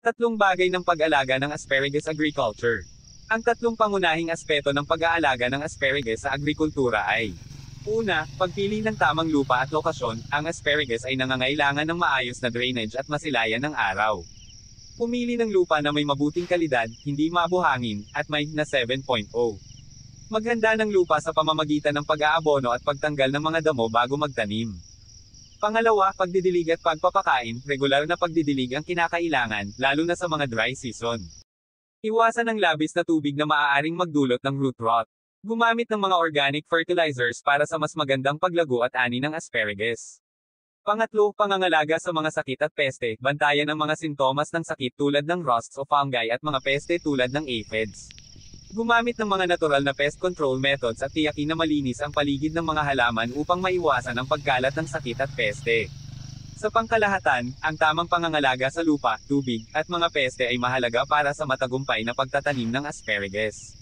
Tatlong bagay ng pag-alaga ng asparagus agriculture. Ang tatlong pangunahing aspeto ng pag-aalaga ng asparagus sa agrikultura ay: una, pagpili ng tamang lupa at lokasyon. Ang asparagus ay nangangailangan ng maayos na drainage at masilayan ng araw. Pumili ng lupa na may mabuting kalidad, hindi mabuhangin, at may na 7.0. Maghanda ng lupa sa pamamagitan ng pag-aabono at pagtanggal ng mga damo bago magtanim. Pangalawa, pagdidilig at pagpapakain. Regular na pagdidilig ang kinakailangan, lalo na sa mga dry season. Iwasan ang labis na tubig na maaaring magdulot ng root rot. Gumamit ng mga organic fertilizers para sa mas magandang paglago at ani ng asparagus. Pangatlo, pangangalaga sa mga sakit at peste. Bantayan ang mga sintomas ng sakit tulad ng rusts o fungi at mga peste tulad ng aphids. Gumamit ng mga natural na pest control methods at tiyakin na malinis ang paligid ng mga halaman upang maiwasan ang pagkalat ng sakit at peste. Sa pangkalahatan, ang tamang pangangalaga sa lupa, tubig, at mga peste ay mahalaga para sa matagumpay na pagtatanim ng asparagus.